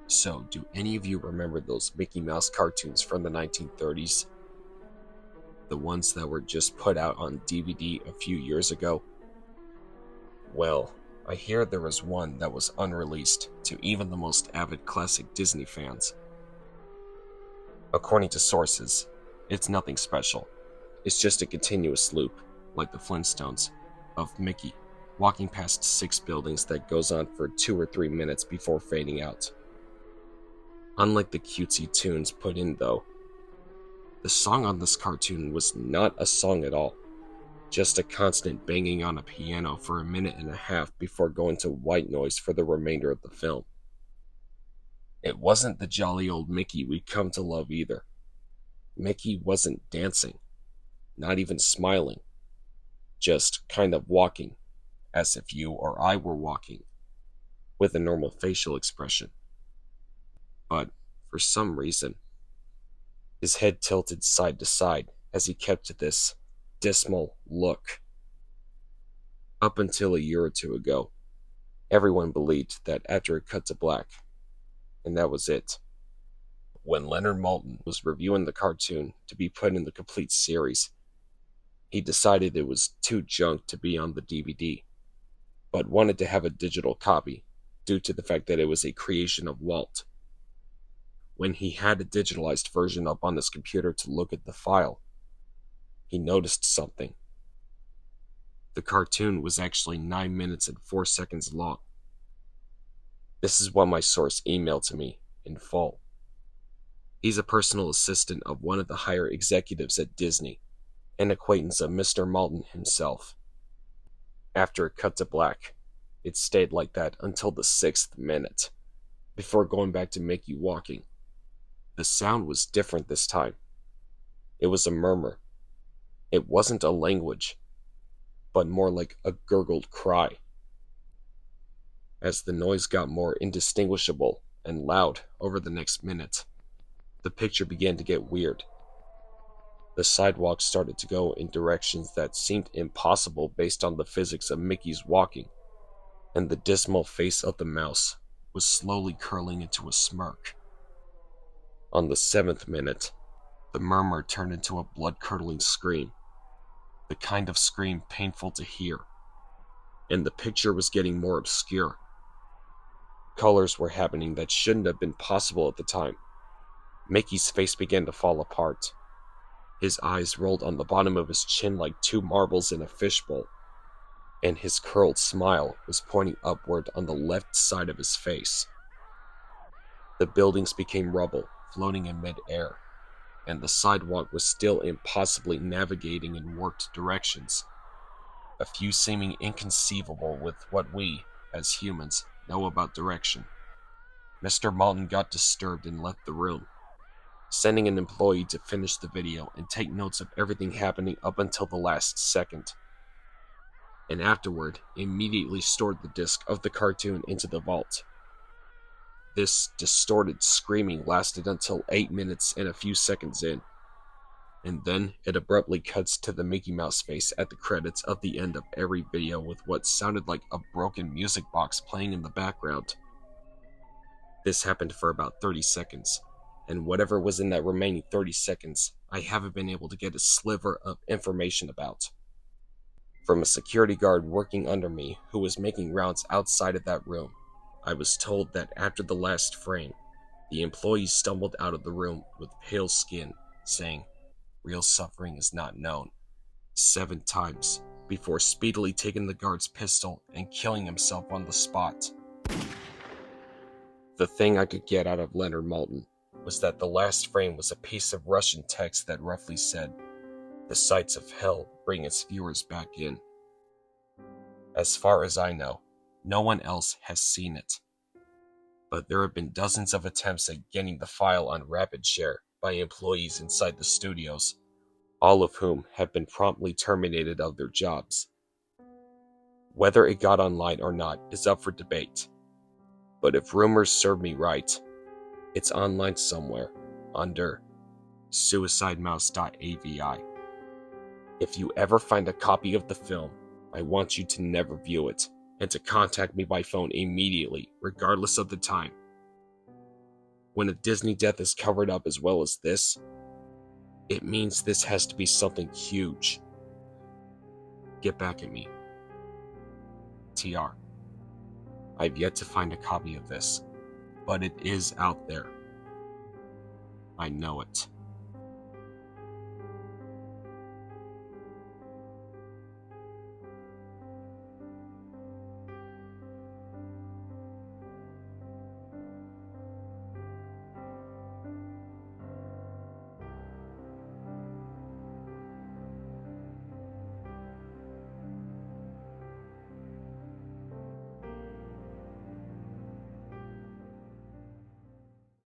So, do any of you remember those Mickey Mouse cartoons from the 1930s? The ones that were just put out on DVD a few years ago? Well, I hear there was one that was unreleased to even the most avid classic Disney fans. According to sources, it's nothing special. It's just a continuous loop, like the Flintstones, of Mickey walking past 6 buildings that goes on for 2 or 3 minutes before fading out. Unlike the cutesy tunes put in though, the song on this cartoon was not a song at all, just a constant banging on a piano for 1.5 minutes before going to white noise for the remainder of the film. It wasn't the jolly old Mickey we'd come to love either. Mickey wasn't dancing, not even smiling, just kind of walking, as if you or I were walking, with a normal facial expression. But for some reason, his head tilted side to side as he kept this dismal look. Up until a year or two ago, everyone believed that after it cut to black, and that was it. When Leonard Maltin was reviewing the cartoon to be put in the complete series, he decided it was too junk to be on the DVD, but wanted to have a digital copy due to the fact that it was a creation of Walt. When he had a digitalized version up on his computer to look at the file, he noticed something. The cartoon was actually 9 minutes and 4 seconds long. This is what my source emailed to me in full. He's a personal assistant of one of the higher executives at Disney, an acquaintance of Mr. Maltin himself. After it cut to black, it stayed like that until the 6th minute, before going back to Mickey walking. The sound was different this time. It was a murmur. It wasn't a language, but more like a gurgled cry. As the noise got more indistinguishable and loud over the next minute, the picture began to get weird. The sidewalk started to go in directions that seemed impossible based on the physics of Mickey's walking, and the dismal face of the mouse was slowly curling into a smirk. On the 7th minute, the murmur turned into a blood-curdling scream, the kind of scream painful to hear, and the picture was getting more obscure. Colors were happening that shouldn't have been possible at the time. Mickey's face began to fall apart. His eyes rolled on the bottom of his chin like 2 marbles in a fishbowl, and his curled smile was pointing upward on the left side of his face. The buildings became rubble, floating in mid-air, and the sidewalk was still impossibly navigating in warped directions, a few seeming inconceivable with what we, as humans, know about direction. Mr. Maltin got disturbed and left the room, sending an employee to finish the video and take notes of everything happening up until the last second, and afterward immediately stored the disc of the cartoon into the vault. This distorted screaming lasted until 8 minutes and a few seconds in, and then it abruptly cuts to the Mickey Mouse face at the credits of the end of every video with what sounded like a broken music box playing in the background. This happened for about 30 seconds, and whatever was in that remaining 30 seconds, I haven't been able to get a sliver of information about. From a security guard working under me who was making rounds outside of that room, I was told that after the last frame, the employee stumbled out of the room with pale skin, saying, "Real suffering is not known," 7 times, before speedily taking the guard's pistol and killing himself on the spot. The thing I could get out of Leonard Maltin was that the last frame was a piece of Russian text that roughly said, "The sights of hell bring its viewers back in." As far as I know, no one else has seen it. But there have been dozens of attempts at getting the file on Rapid Share by employees inside the studios, all of whom have been promptly terminated of their jobs. Whether it got online or not is up for debate, but if rumors serve me right, it's online somewhere under Suicidemouse.avi. If you ever find a copy of the film, I want you to never view it. and to contact me by phone immediately, regardless of the time. When a Disney death is covered up as well as this, it means this has to be something huge. Get back at me. TR. I've yet to find a copy of this, but it is out there. I know it.